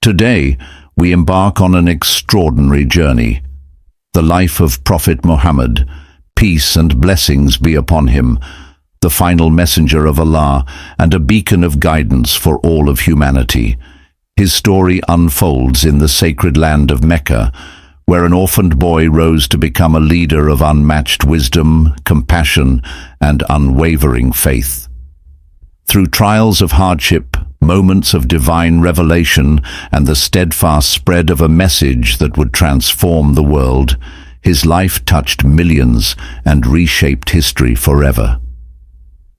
Today, we embark on an extraordinary journey. The life of Prophet Muhammad, peace and blessings be upon him, the final messenger of Allah and a beacon of guidance for all of humanity. His story unfolds in the sacred land of Mecca, where an orphaned boy rose to become a leader of unmatched wisdom, compassion, and unwavering faith. Through trials of hardship, moments of divine revelation, and the steadfast spread of a message that would transform the world, his life touched millions and reshaped history forever.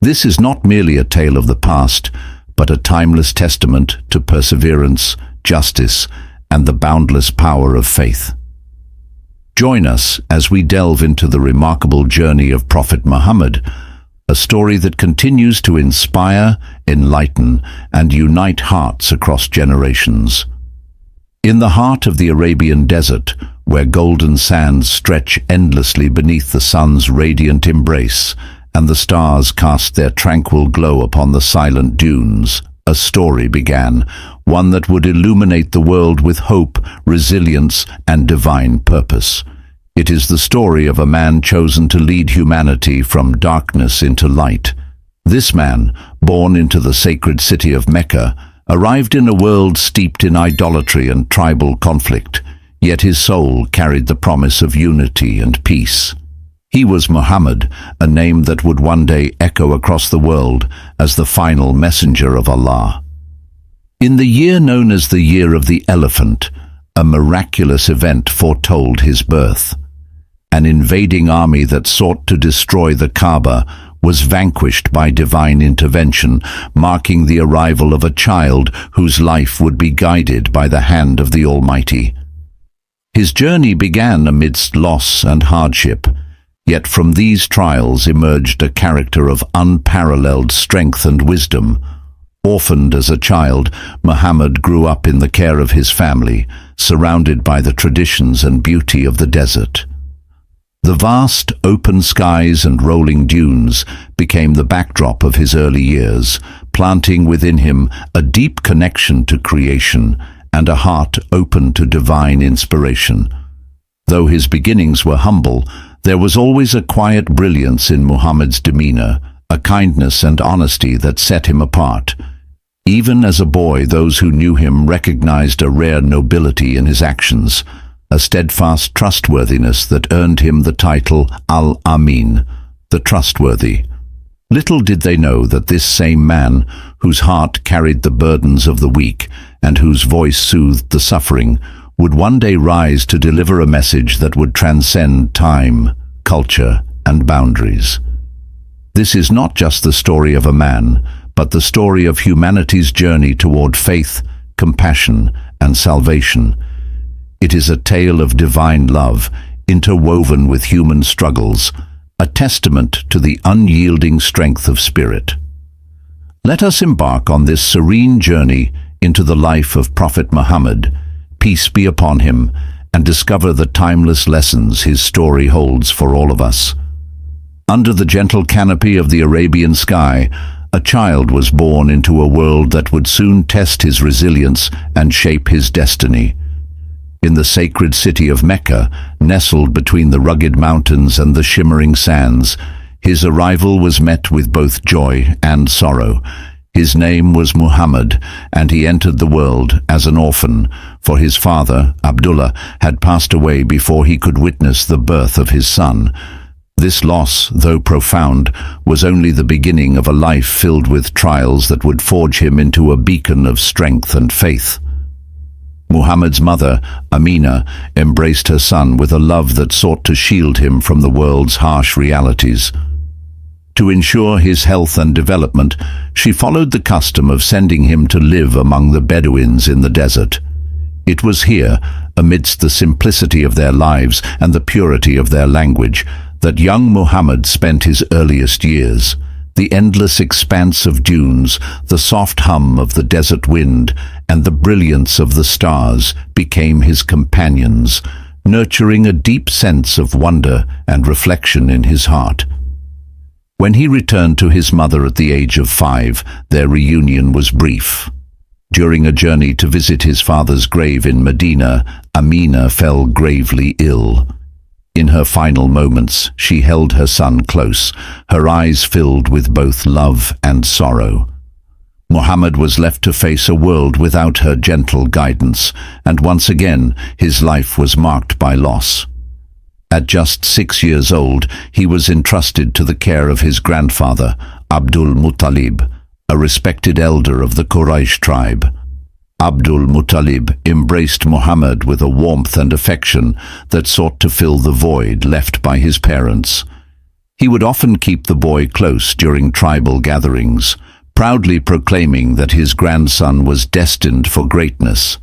This is not merely a tale of the past, but a timeless testament to perseverance, justice, and the boundless power of faith. Join us as we delve into the remarkable journey of Prophet Muhammad, a story that continues to inspire, enlighten, and unite hearts across generations. In the heart of the Arabian desert, where golden sands stretch endlessly beneath the sun's radiant embrace, and the stars cast their tranquil glow upon the silent dunes, a story began, one that would illuminate the world with hope, resilience, and divine purpose. It is the story of a man chosen to lead humanity from darkness into light. This man, born into the sacred city of Mecca, arrived in a world steeped in idolatry and tribal conflict, yet his soul carried the promise of unity and peace. He was Muhammad, a name that would one day echo across the world as the final messenger of Allah. In the year known as the Year of the Elephant, a miraculous event foretold his birth. An invading army that sought to destroy the Kaaba was vanquished by divine intervention, marking the arrival of a child whose life would be guided by the hand of the Almighty. His journey began amidst loss and hardship, yet from these trials emerged a character of unparalleled strength and wisdom. Orphaned as a child, Muhammad grew up in the care of his family, surrounded by the traditions and beauty of the desert. The vast, open skies and rolling dunes became the backdrop of his early years, planting within him a deep connection to creation and a heart open to divine inspiration. Though his beginnings were humble, there was always a quiet brilliance in Muhammad's demeanor, a kindness and honesty that set him apart. Even as a boy, those who knew him recognized a rare nobility in his actions, a steadfast trustworthiness that earned him the title Al-Amin, the Trustworthy. Little did they know that this same man, whose heart carried the burdens of the weak and whose voice soothed the suffering, would one day rise to deliver a message that would transcend time, culture, and boundaries. This is not just the story of a man, but the story of humanity's journey toward faith, compassion, and salvation. It is a tale of divine love, interwoven with human struggles, a testament to the unyielding strength of spirit. Let us embark on this serene journey into the life of Prophet Muhammad, peace be upon him, and discover the timeless lessons his story holds for all of us. Under the gentle canopy of the Arabian sky, a child was born into a world that would soon test his resilience and shape his destiny. In the sacred city of Mecca, nestled between the rugged mountains and the shimmering sands, his arrival was met with both joy and sorrow. His name was Muhammad, and he entered the world as an orphan, for his father, Abdullah, had passed away before he could witness the birth of his son. This loss, though profound, was only the beginning of a life filled with trials that would forge him into a beacon of strength and faith. Muhammad's mother, Amina, embraced her son with a love that sought to shield him from the world's harsh realities. To ensure his health and development, she followed the custom of sending him to live among the Bedouins in the desert. It was here, amidst the simplicity of their lives and the purity of their language, that young Muhammad spent his earliest years. The endless expanse of dunes, the soft hum of the desert wind, and the brilliance of the stars became his companions, nurturing a deep sense of wonder and reflection in his heart. When he returned to his mother at the age of 5, their reunion was brief. During a journey to visit his father's grave in Medina, Amina fell gravely ill. In her final moments, she held her son close, her eyes filled with both love and sorrow. Muhammad was left to face a world without her gentle guidance, and once again his life was marked by loss. At just 6 years old, he was entrusted to the care of his grandfather, Abdul Muttalib, a respected elder of the Quraysh tribe. Abdul Muttalib embraced Muhammad with a warmth and affection that sought to fill the void left by his parents. He would often keep the boy close during tribal gatherings, proudly proclaiming that his grandson was destined for greatness.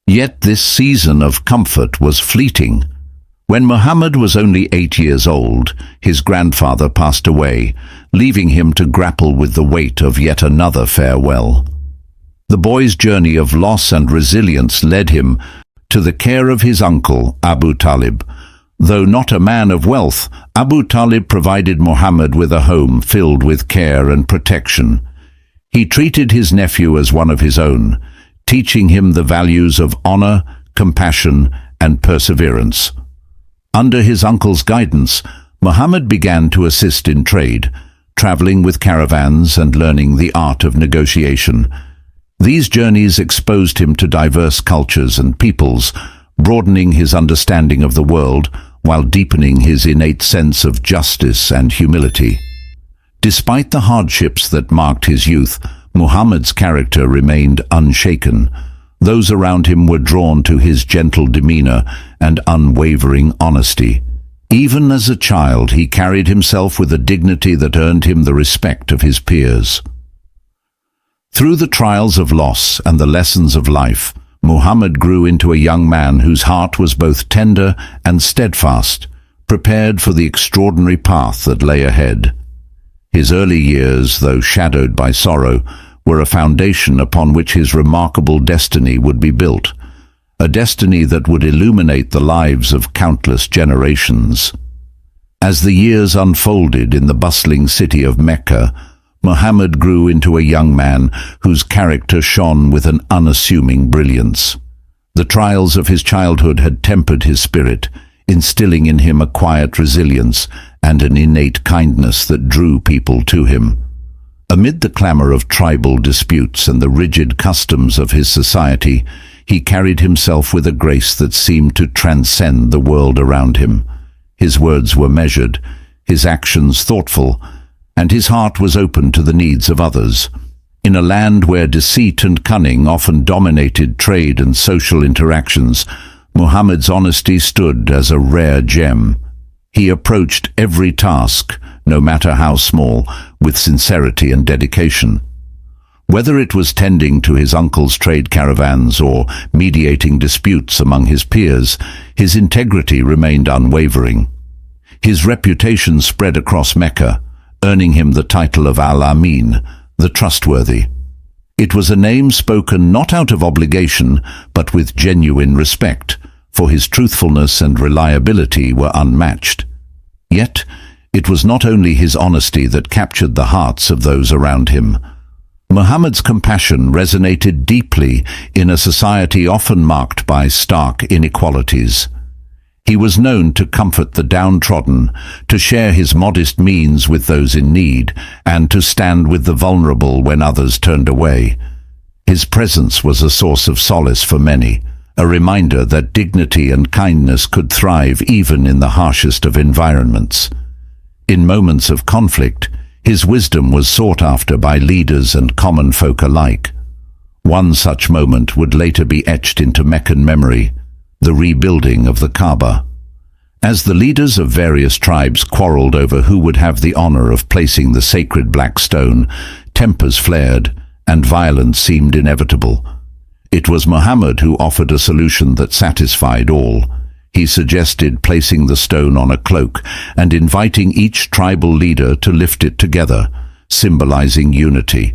Yet this season of comfort was fleeting. When Muhammad was only 8 years old, his grandfather passed away, leaving him to grapple with the weight of yet another farewell. The boy's journey of loss and resilience led him to the care of his uncle, Abu Talib. Though not a man of wealth, Abu Talib provided Muhammad with a home filled with care and protection. He treated his nephew as one of his own, teaching him the values of honor, compassion, and perseverance. Under his uncle's guidance, Muhammad began to assist in trade, traveling with caravans and learning the art of negotiation. These journeys exposed him to diverse cultures and peoples, broadening his understanding of the world while deepening his innate sense of justice and humility. Despite the hardships that marked his youth, Muhammad's character remained unshaken. Those around him were drawn to his gentle demeanor and unwavering honesty. Even as a child, he carried himself with a dignity that earned him the respect of his peers. Through the trials of loss and the lessons of life, Muhammad grew into a young man whose heart was both tender and steadfast, prepared for the extraordinary path that lay ahead. His early years, though shadowed by sorrow, were a foundation upon which his remarkable destiny would be built, a destiny that would illuminate the lives of countless generations. As the years unfolded in the bustling city of Mecca, Muhammad grew into a young man whose character shone with an unassuming brilliance. The trials of his childhood had tempered his spirit, instilling in him a quiet resilience and an innate kindness that drew people to him. Amid the clamor of tribal disputes and the rigid customs of his society, he carried himself with a grace that seemed to transcend the world around him. His words were measured, his actions thoughtful, and his heart was open to the needs of others. In a land where deceit and cunning often dominated trade and social interactions, Muhammad's honesty stood as a rare gem. He approached every task, no matter how small, with sincerity and dedication. Whether it was tending to his uncle's trade caravans or mediating disputes among his peers, his integrity remained unwavering. His reputation spread across Mecca, earning him the title of Al-Amin, the Trustworthy. It was a name spoken not out of obligation, but with genuine respect, for his truthfulness and reliability were unmatched. Yet, it was not only his honesty that captured the hearts of those around him. Muhammad's compassion resonated deeply in a society often marked by stark inequalities. He was known to comfort the downtrodden, to share his modest means with those in need, and to stand with the vulnerable when others turned away. His presence was a source of solace for many, a reminder that dignity and kindness could thrive even in the harshest of environments. In moments of conflict, his wisdom was sought after by leaders and common folk alike. One such moment would later be etched into Meccan memory: the rebuilding of the Kaaba. As the leaders of various tribes quarreled over who would have the honor of placing the sacred black stone, tempers flared, and violence seemed inevitable. It was Muhammad who offered a solution that satisfied all. He suggested placing the stone on a cloak and inviting each tribal leader to lift it together, symbolizing unity.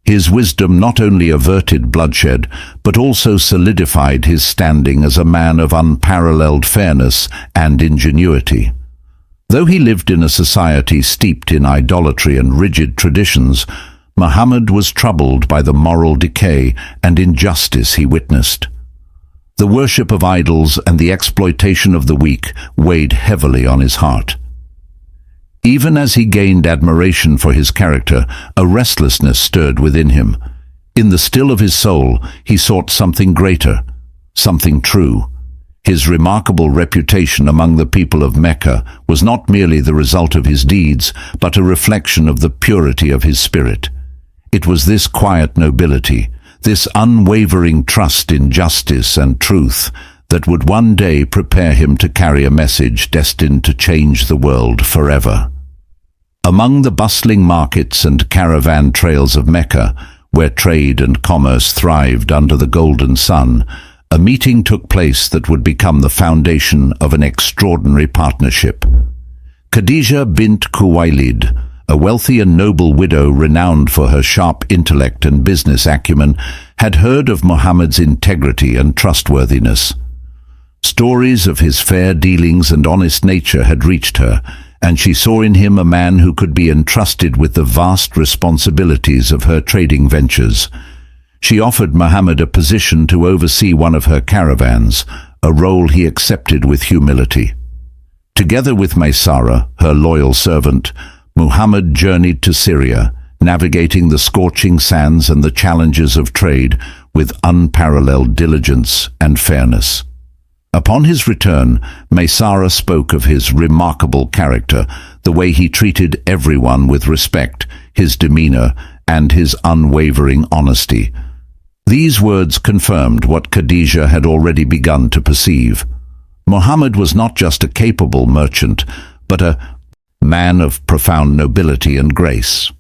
His wisdom not only averted bloodshed, but also solidified his standing as a man of unparalleled fairness and ingenuity. Though he lived in a society steeped in idolatry and rigid traditions, Muhammad was troubled by the moral decay and injustice he witnessed. The worship of idols and the exploitation of the weak weighed heavily on his heart. Even as he gained admiration for his character, a restlessness stirred within him. In the still of his soul, he sought something greater, something true. His remarkable reputation among the people of Mecca was not merely the result of his deeds, but a reflection of the purity of his spirit. It was this quiet nobility, this unwavering trust in justice and truth, that would one day prepare him to carry a message destined to change the world forever. Among the bustling markets and caravan trails of Mecca, where trade and commerce thrived under the golden sun, a meeting took place that would become the foundation of an extraordinary partnership. Khadija bint Khuwaylid, a wealthy and noble widow renowned for her sharp intellect and business acumen, had heard of Muhammad's integrity and trustworthiness. Stories of his fair dealings and honest nature had reached her, and she saw in him a man who could be entrusted with the vast responsibilities of her trading ventures. She offered Muhammad a position to oversee one of her caravans, a role he accepted with humility. Together with Maysara, her loyal servant, Muhammad journeyed to Syria, navigating the scorching sands and the challenges of trade with unparalleled diligence and fairness. Upon his return, Maysara spoke of his remarkable character, the way he treated everyone with respect, his demeanor, and his unwavering honesty. These words confirmed what Khadija had already begun to perceive. Muhammad was not just a capable merchant, but a man of profound nobility and grace.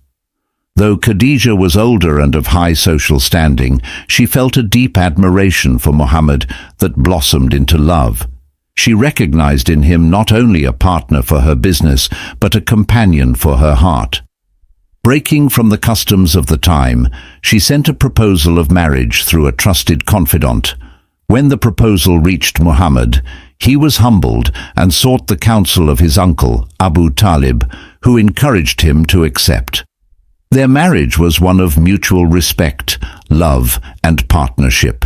Though Khadija was older and of high social standing, she felt a deep admiration for Muhammad that blossomed into love. She recognized in him not only a partner for her business, but a companion for her heart. Breaking from the customs of the time, she sent a proposal of marriage through a trusted confidant. When the proposal reached Muhammad, he was humbled and sought the counsel of his uncle, Abu Talib, who encouraged him to accept. Their marriage was one of mutual respect, love, and partnership.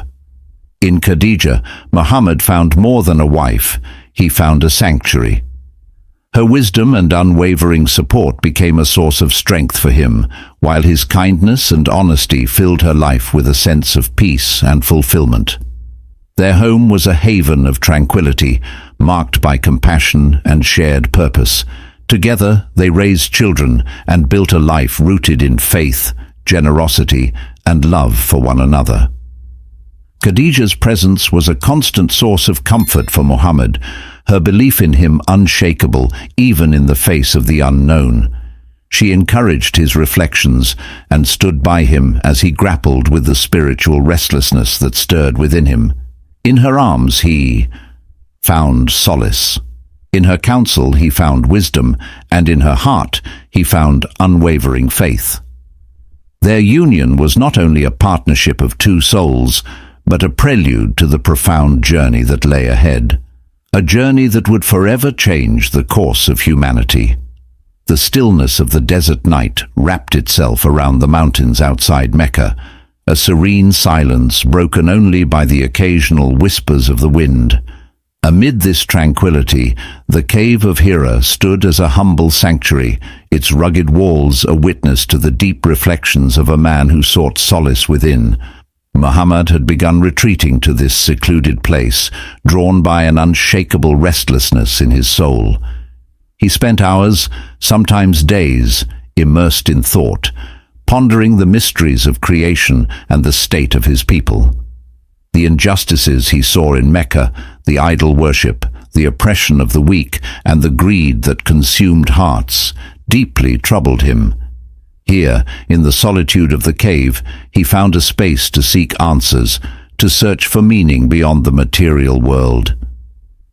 In Khadija, Muhammad found more than a wife, he found a sanctuary. Her wisdom and unwavering support became a source of strength for him, while his kindness and honesty filled her life with a sense of peace and fulfillment. Their home was a haven of tranquility, marked by compassion and shared purpose. Together, they raised children and built a life rooted in faith, generosity, and love for one another. Khadija's presence was a constant source of comfort for Muhammad, her belief in him unshakable even in the face of the unknown. She encouraged his reflections and stood by him as he grappled with the spiritual restlessness that stirred within him. In her arms he found solace. In her counsel he found wisdom, and in her heart he found unwavering faith. Their union was not only a partnership of two souls, but a prelude to the profound journey that lay ahead, a journey that would forever change the course of humanity. The stillness of the desert night wrapped itself around the mountains outside Mecca, a serene silence broken only by the occasional whispers of the wind. Amid this tranquility, the Cave of Hira stood as a humble sanctuary, its rugged walls a witness to the deep reflections of a man who sought solace within. Muhammad had begun retreating to this secluded place, drawn by an unshakable restlessness in his soul. He spent hours, sometimes days, immersed in thought, pondering the mysteries of creation and the state of his people. The injustices he saw in Mecca, the idol worship, the oppression of the weak, and the greed that consumed hearts, deeply troubled him. Here, in the solitude of the cave, he found a space to seek answers, to search for meaning beyond the material world.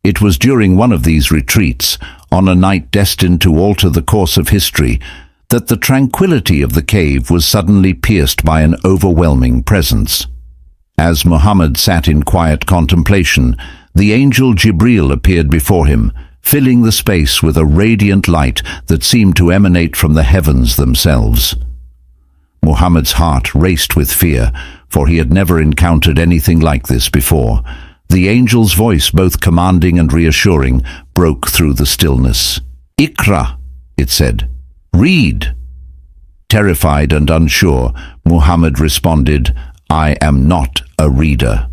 It was during one of these retreats, on a night destined to alter the course of history, that the tranquility of the cave was suddenly pierced by an overwhelming presence. As Muhammad sat in quiet contemplation, the angel Jibril appeared before him, filling the space with a radiant light that seemed to emanate from the heavens themselves. Muhammad's heart raced with fear, for he had never encountered anything like this before. The angel's voice, both commanding and reassuring, broke through the stillness. "Iqra," it said. "Read." Terrified and unsure, Muhammad responded, "I am not a reader."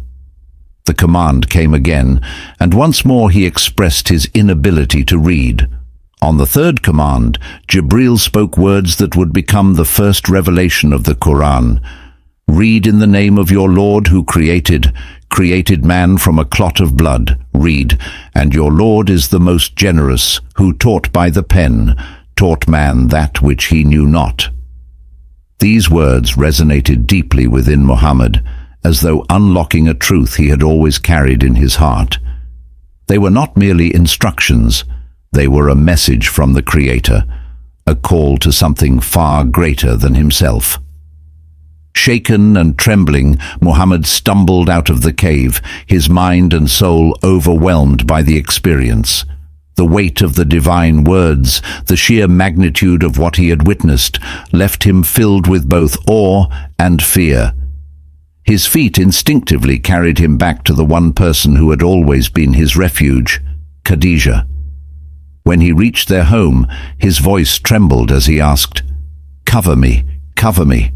The command came again, and once more he expressed his inability to read. On the third command, Jibril spoke words that would become the first revelation of the Quran. "Read in the name of your Lord who created man from a clot of blood. Read, and your Lord is the most generous, who taught by the pen, taught man that which he knew not." These words resonated deeply within Muhammad, as though unlocking a truth he had always carried in his heart. They were not merely instructions, they were a message from the Creator, a call to something far greater than himself. Shaken and trembling, Muhammad stumbled out of the cave, his mind and soul overwhelmed by the experience. The weight of the divine words, the sheer magnitude of what he had witnessed, left him filled with both awe and fear. His feet instinctively carried him back to the one person who had always been his refuge, Khadijah. When he reached their home, his voice trembled as he asked, "Cover me, cover me."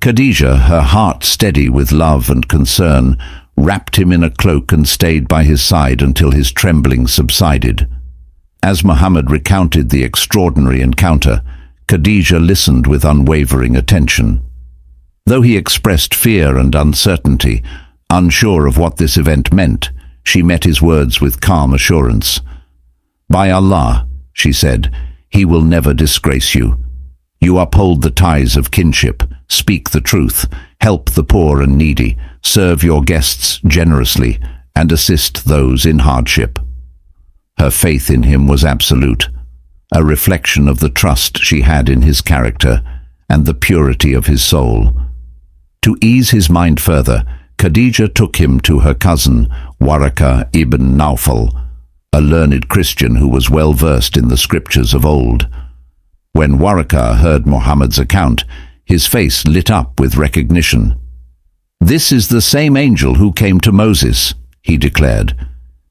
Khadijah, her heart steady with love and concern, wrapped him in a cloak and stayed by his side until his trembling subsided. As Muhammad recounted the extraordinary encounter, Khadijah listened with unwavering attention. Though he expressed fear and uncertainty, unsure of what this event meant, she met his words with calm assurance. "By Allah," she said, "he will never disgrace you. You uphold the ties of kinship, speak the truth, help the poor and needy, serve your guests generously, and assist those in hardship." Her faith in him was absolute, a reflection of the trust she had in his character and the purity of his soul. To ease his mind further, Khadijah took him to her cousin, Waraka ibn Nawfal, a learned Christian who was well versed in the scriptures of old. When Waraka heard Muhammad's account, his face lit up with recognition. "This is the same angel who came to Moses," he declared.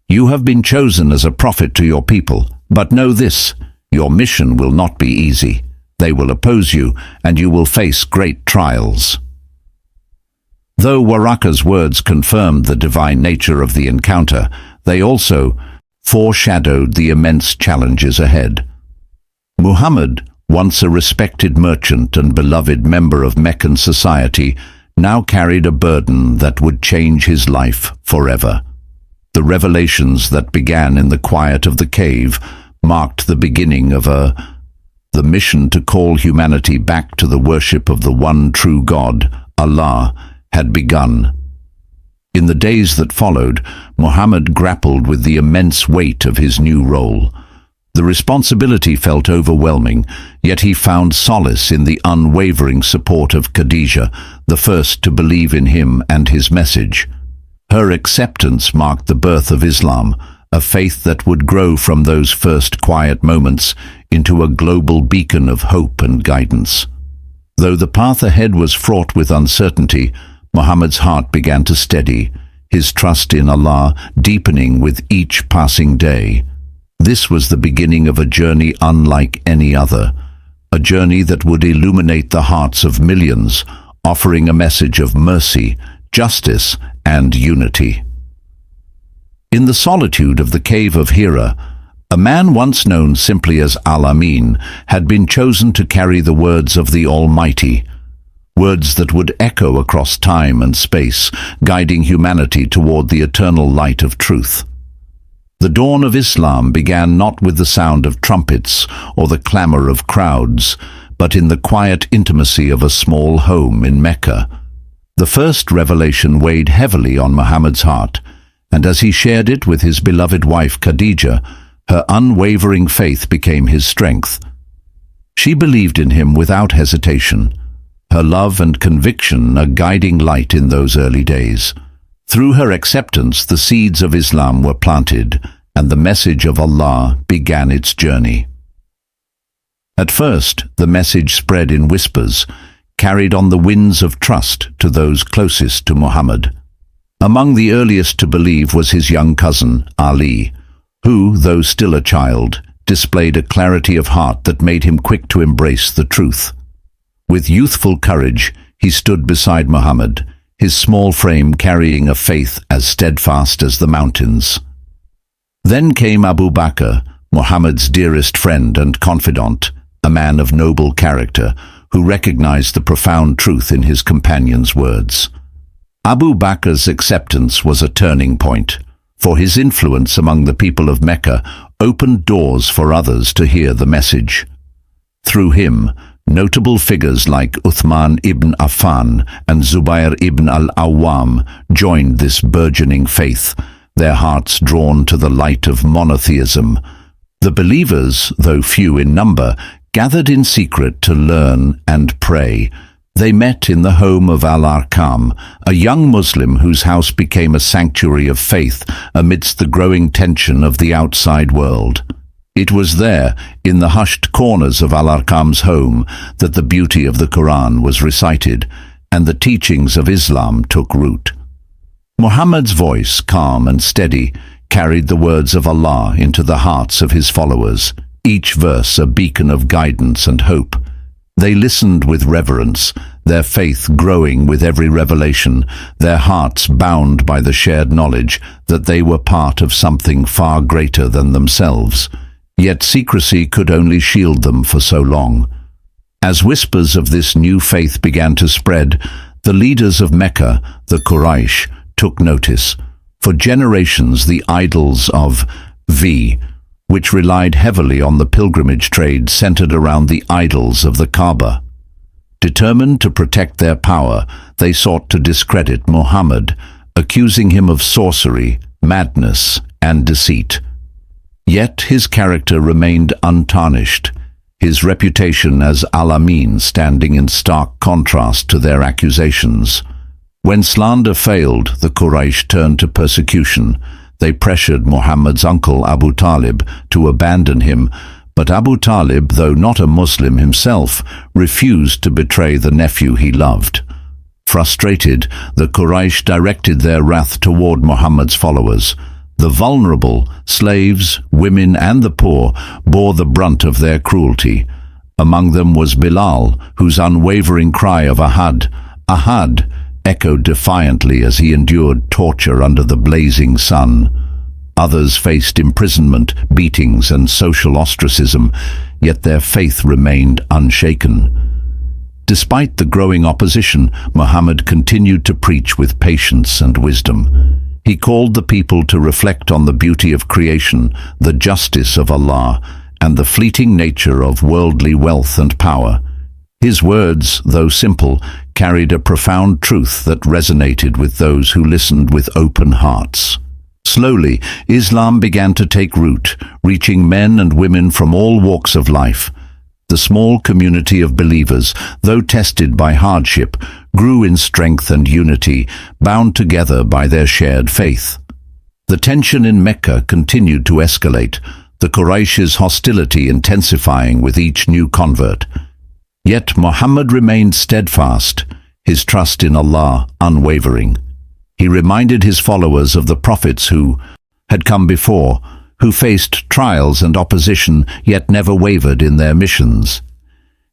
"You have been chosen as a prophet to your people, but know this, your mission will not be easy. They will oppose you, and you will face great trials." Though Waraka's words confirmed the divine nature of the encounter, they also foreshadowed the immense challenges ahead. Muhammad, once a respected merchant and beloved member of Meccan society, now carried a burden that would change his life forever. The revelations that began in the quiet of the cave marked the beginning of the mission to call humanity back to the worship of the one true God, Allah, had begun. In the days that followed, Muhammad grappled with the immense weight of his new role. The responsibility felt overwhelming, yet he found solace in the unwavering support of Khadijah, the first to believe in him and his message. Her acceptance marked the birth of Islam, a faith that would grow from those first quiet moments into a global beacon of hope and guidance. Though the path ahead was fraught with uncertainty, Muhammad's heart began to steady, his trust in Allah deepening with each passing day. This was the beginning of a journey unlike any other, a journey that would illuminate the hearts of millions, offering a message of mercy, justice, and unity. In the solitude of the Cave of Hira, a man once known simply as Al-Amin had been chosen to carry the words of the Almighty, words that would echo across time and space, guiding humanity toward the eternal light of truth. The dawn of Islam began not with the sound of trumpets or the clamor of crowds, but in the quiet intimacy of a small home in Mecca. The first revelation weighed heavily on Muhammad's heart, and as he shared it with his beloved wife Khadijah, her unwavering faith became his strength. She believed in him without hesitation, her love and conviction a guiding light in those early days. Through her acceptance, the seeds of Islam were planted, and the message of Allah began its journey. At first, the message spread in whispers, carried on the winds of trust to those closest to Muhammad. Among the earliest to believe was his young cousin, Ali, who, though still a child, displayed a clarity of heart that made him quick to embrace the truth. With youthful courage, he stood beside Muhammad, his small frame carrying a faith as steadfast as the mountains. Then came Abu Bakr, Muhammad's dearest friend and confidant, a man of noble character, who recognized the profound truth in his companion's words. Abu Bakr's acceptance was a turning point, for his influence among the people of Mecca opened doors for others to hear the message. Through him, notable figures like Uthman ibn Affan and Zubair ibn al-Awwam joined this burgeoning faith, their hearts drawn to the light of monotheism. The believers, though few in number, gathered in secret to learn and pray. They met in the home of Al-Amin, a young Muslim whose house became a sanctuary of faith amidst the growing tension of the outside world. It was there, in the hushed corners of Al-Amin's home, that the beauty of the Quran was recited and the teachings of Islam took root. Muhammad's voice, calm and steady, carried the words of Allah into the hearts of his followers, each verse a beacon of guidance and hope. They listened with reverence, their faith growing with every revelation, their hearts bound by the shared knowledge that they were part of something far greater than themselves. Yet secrecy could only shield them for so long. As whispers of this new faith began to spread, the leaders of Mecca, the Quraysh, took notice. For generations the idols of which relied heavily on the pilgrimage trade, centered around the idols of the Kaaba. Determined to protect their power, they sought to discredit Muhammad, accusing him of sorcery, madness, and deceit. Yet his character remained untarnished, his reputation as Al-Amin standing in stark contrast to their accusations. When slander failed, the Quraysh turned to persecution. They pressured Muhammad's uncle Abu Talib to abandon him, but Abu Talib, though not a Muslim himself, refused to betray the nephew he loved. Frustrated, the Quraysh directed their wrath toward Muhammad's followers. The vulnerable, slaves, women and the poor, bore the brunt of their cruelty. Among them was Bilal, whose unwavering cry of Ahad, Ahad, echoed defiantly as he endured torture under the blazing sun. Others faced imprisonment, beatings and social ostracism, yet their faith remained unshaken. Despite the growing opposition, Muhammad continued to preach with patience and wisdom. He called the people to reflect on the beauty of creation, the justice of Allah, and the fleeting nature of worldly wealth and power. His words, though simple, carried a profound truth that resonated with those who listened with open hearts. Slowly, Islam began to take root, reaching men and women from all walks of life. The small community of believers, though tested by hardship, grew in strength and unity, bound together by their shared faith. The tension in Mecca continued to escalate, the Quraysh's hostility intensifying with each new convert. Yet Muhammad remained steadfast, his trust in Allah unwavering. He reminded his followers of the prophets who had come before, who faced trials and opposition yet never wavered in their missions.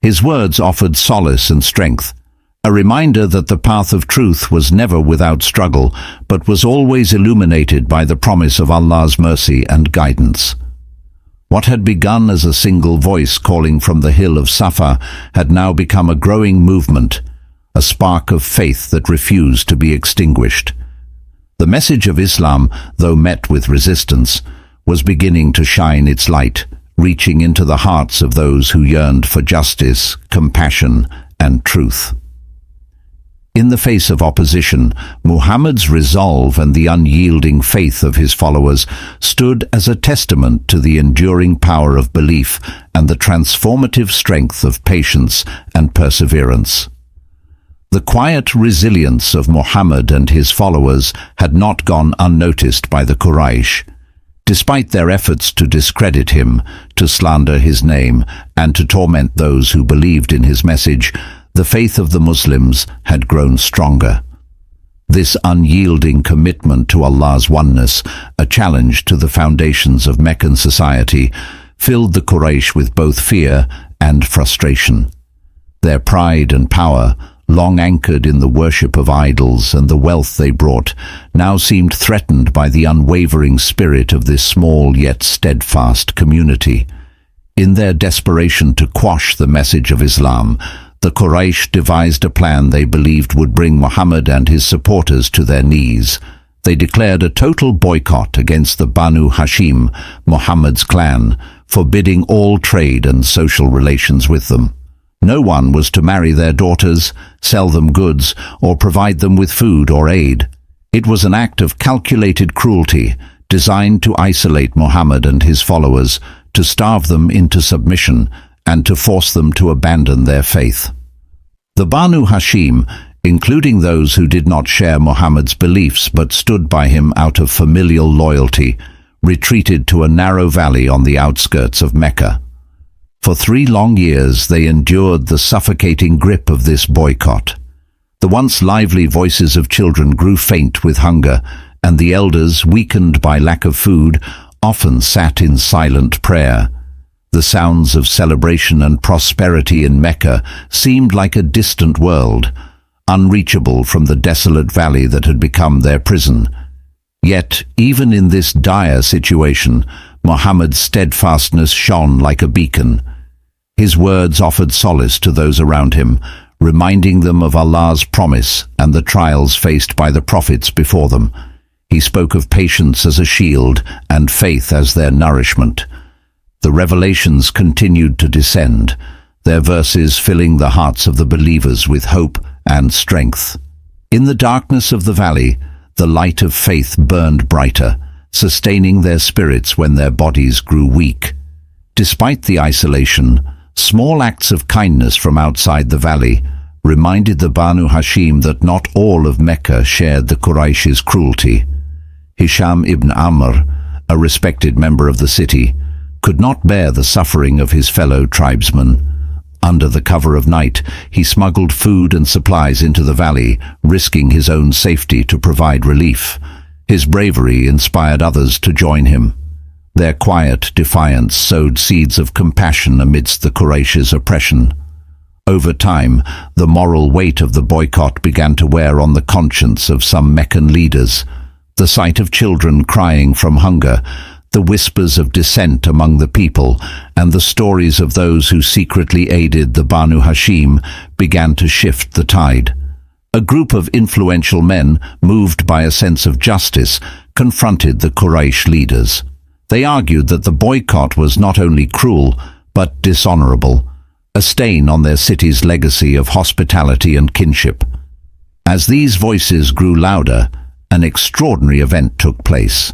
His words offered solace and strength, a reminder that the path of truth was never without struggle, but was always illuminated by the promise of Allah's mercy and guidance. What had begun as a single voice calling from the hill of Safa had now become a growing movement, a spark of faith that refused to be extinguished. The message of Islam, though met with resistance, was beginning to shine its light, reaching into the hearts of those who yearned for justice, compassion, and truth. In the face of opposition, Muhammad's resolve and the unyielding faith of his followers stood as a testament to the enduring power of belief and the transformative strength of patience and perseverance. The quiet resilience of Muhammad and his followers had not gone unnoticed by the Quraysh. Despite their efforts to discredit him, to slander his name, and to torment those who believed in his message, the faith of the Muslims had grown stronger. This unyielding commitment to Allah's oneness, a challenge to the foundations of Meccan society, filled the Quraysh with both fear and frustration. Their pride and power, long anchored in the worship of idols and the wealth they brought, now seemed threatened by the unwavering spirit of this small yet steadfast community. In their desperation to quash the message of Islam, the Quraysh devised a plan they believed would bring Muhammad and his supporters to their knees. They declared a total boycott against the Banu Hashim, Muhammad's clan, forbidding all trade and social relations with them. No one was to marry their daughters, sell them goods, or provide them with food or aid. It was an act of calculated cruelty, designed to isolate Muhammad and his followers, to starve them into submission, and to force them to abandon their faith. The Banu Hashim, including those who did not share Muhammad's beliefs but stood by him out of familial loyalty, retreated to a narrow valley on the outskirts of Mecca. For 3 long years they endured the suffocating grip of this boycott. The once lively voices of children grew faint with hunger, and the elders, weakened by lack of food, often sat in silent prayer. The sounds of celebration and prosperity in Mecca seemed like a distant world, unreachable from the desolate valley that had become their prison. Yet, even in this dire situation, Muhammad's steadfastness shone like a beacon. His words offered solace to those around him, reminding them of Allah's promise and the trials faced by the prophets before them. He spoke of patience as a shield and faith as their nourishment. The revelations continued to descend, their verses filling the hearts of the believers with hope and strength. In the darkness of the valley, the light of faith burned brighter, sustaining their spirits when their bodies grew weak. Despite the isolation, small acts of kindness from outside the valley reminded the Banu Hashim that not all of Mecca shared the Quraysh's cruelty. Hisham ibn Amr, a respected member of the city, could not bear the suffering of his fellow tribesmen. Under the cover of night, he smuggled food and supplies into the valley, risking his own safety to provide relief. His bravery inspired others to join him. Their quiet defiance sowed seeds of compassion amidst the Quraysh's oppression. Over time, the moral weight of the boycott began to wear on the conscience of some Meccan leaders. The sight of children crying from hunger, the whispers of dissent among the people, and the stories of those who secretly aided the Banu Hashim began to shift the tide. A group of influential men, moved by a sense of justice, confronted the Quraysh leaders. They argued that the boycott was not only cruel, but dishonorable, a stain on their city's legacy of hospitality and kinship. As these voices grew louder, an extraordinary event took place.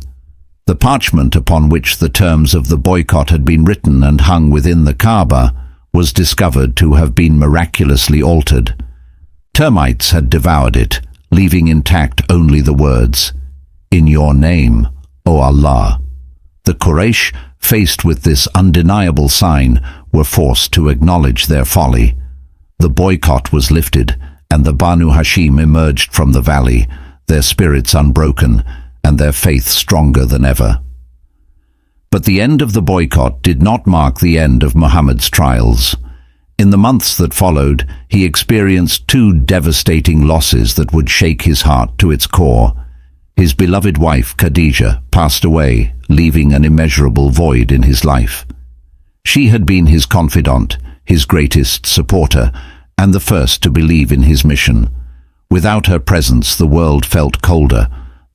The parchment upon which the terms of the boycott had been written and hung within the Kaaba was discovered to have been miraculously altered. Termites had devoured it, leaving intact only the words, "In your name, O Allah." The Quraysh, faced with this undeniable sign, were forced to acknowledge their folly. The boycott was lifted, and the Banu Hashim emerged from the valley, their spirits unbroken, and their faith stronger than ever. But the end of the boycott did not mark the end of Muhammad's trials. In the months that followed, he experienced 2 devastating losses that would shake his heart to its core. His beloved wife, Khadijah, passed away, leaving an immeasurable void in his life. She had been his confidant, his greatest supporter, and the first to believe in his mission. Without her presence, the world felt colder,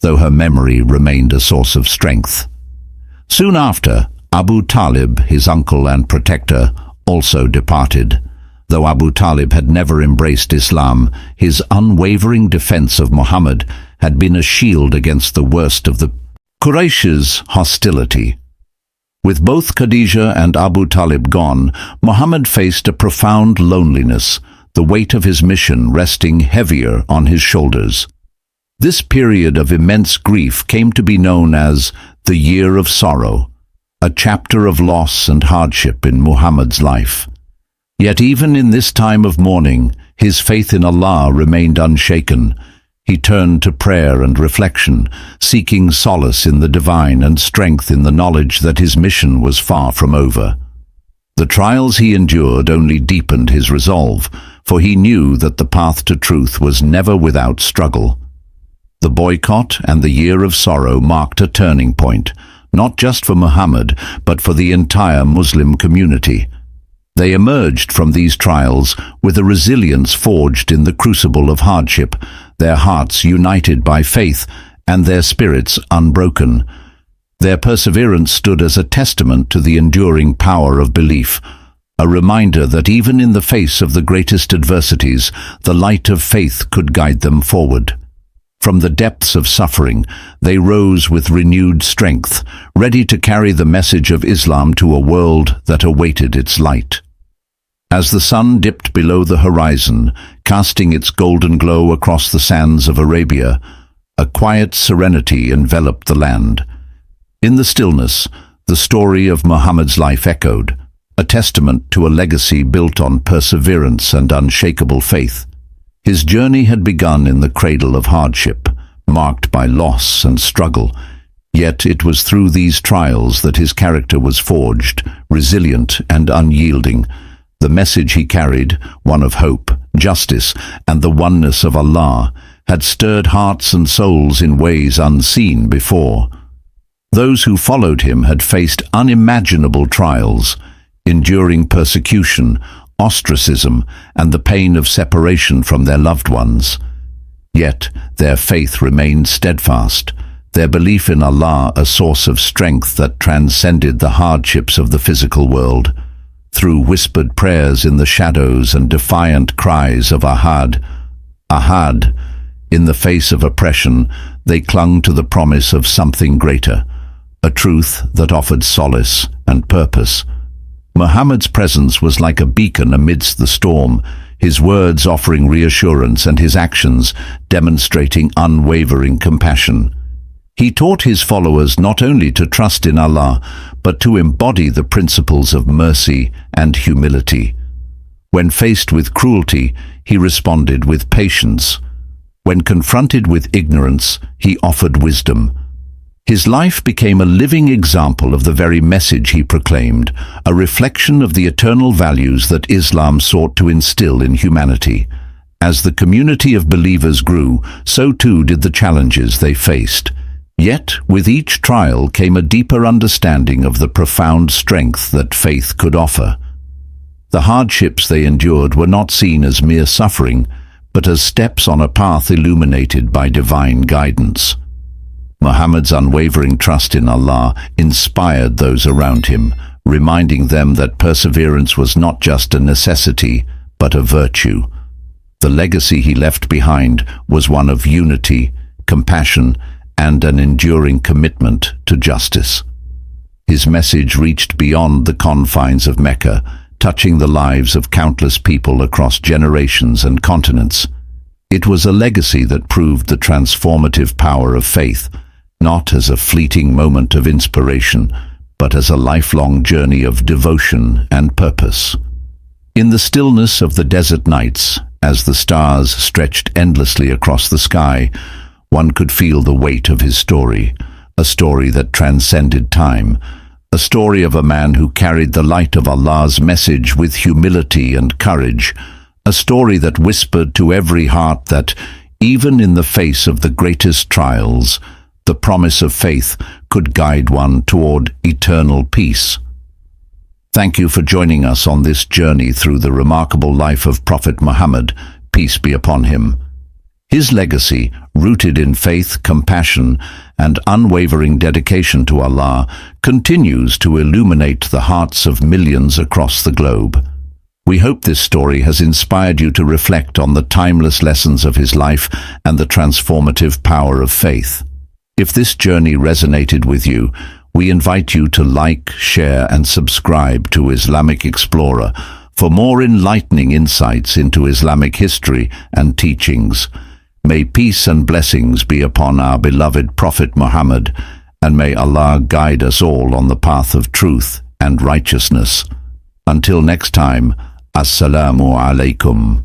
though her memory remained a source of strength. Soon after, Abu Talib, his uncle and protector, also departed. Though Abu Talib had never embraced Islam, his unwavering defense of Muhammad had been a shield against the worst of the Quraysh's hostility. With both Khadijah and Abu Talib gone, Muhammad faced a profound loneliness, the weight of his mission resting heavier on his shoulders. This period of immense grief came to be known as the Year of Sorrow, a chapter of loss and hardship in Muhammad's life. Yet even in this time of mourning, His faith in Allah remained unshaken. He turned to prayer and reflection, seeking solace in the divine and strength in the knowledge that his mission was far from over. The trials he endured only deepened his resolve, for he knew that the path to truth was never without struggle. The boycott and the year of sorrow marked a turning point, not just for Muhammad, but for the entire Muslim community. They emerged from these trials with a resilience forged in the crucible of hardship, their hearts united by faith and their spirits unbroken. Their perseverance stood as a testament to the enduring power of belief, a reminder that even in the face of the greatest adversities, the light of faith could guide them forward. From the depths of suffering, they rose with renewed strength, ready to carry the message of Islam to a world that awaited its light. As the sun dipped below the horizon, casting its golden glow across the sands of Arabia, a quiet serenity enveloped the land. In the stillness, the story of Muhammad's life echoed, a testament to a legacy built on perseverance and unshakable faith. His journey had begun in the cradle of hardship, marked by loss and struggle, yet it was through these trials that his character was forged, resilient and unyielding. The message he carried, one of hope, justice, and the oneness of Allah, had stirred hearts and souls in ways unseen before. Those who followed him had faced unimaginable trials, enduring persecution, ostracism, and the pain of separation from their loved ones. Yet their faith remained steadfast, their belief in Allah a source of strength that transcended the hardships of the physical world. Through whispered prayers in the shadows and defiant cries of Ahad, Ahad, in the face of oppression, they clung to the promise of something greater, a truth that offered solace and purpose. Muhammad's presence was like a beacon amidst the storm, his words offering reassurance and his actions demonstrating unwavering compassion. He taught his followers not only to trust in Allah, but to embody the principles of mercy and humility. When faced with cruelty, he responded with patience. When confronted with ignorance, he offered wisdom. His life became a living example of the very message he proclaimed, a reflection of the eternal values that Islam sought to instill in humanity. As the community of believers grew, so too did the challenges they faced. Yet, with each trial came a deeper understanding of the profound strength that faith could offer. The hardships they endured were not seen as mere suffering, but as steps on a path illuminated by divine guidance. Muhammad's unwavering trust in Allah inspired those around him, reminding them that perseverance was not just a necessity, but a virtue. The legacy he left behind was one of unity, compassion, and an enduring commitment to justice. His message reached beyond the confines of Mecca, touching the lives of countless people across generations and continents. It was a legacy that proved the transformative power of faith, not as a fleeting moment of inspiration, but as a lifelong journey of devotion and purpose. In the stillness of the desert nights, as the stars stretched endlessly across the sky, one could feel the weight of his story, a story that transcended time, a story of a man who carried the light of Allah's message with humility and courage, a story that whispered to every heart that, even in the face of the greatest trials, the promise of faith could guide one toward eternal peace. Thank you for joining us on this journey through the remarkable life of Prophet Muhammad, peace be upon him. His legacy, rooted in faith, compassion, and unwavering dedication to Allah, continues to illuminate the hearts of millions across the globe. We hope this story has inspired you to reflect on the timeless lessons of his life and the transformative power of faith. If this journey resonated with you, we invite you to like, share, and subscribe to Islamic Explorer for more enlightening insights into Islamic history and teachings. May peace and blessings be upon our beloved Prophet Muhammad, and may Allah guide us all on the path of truth and righteousness. Until next time, Assalamu alaikum.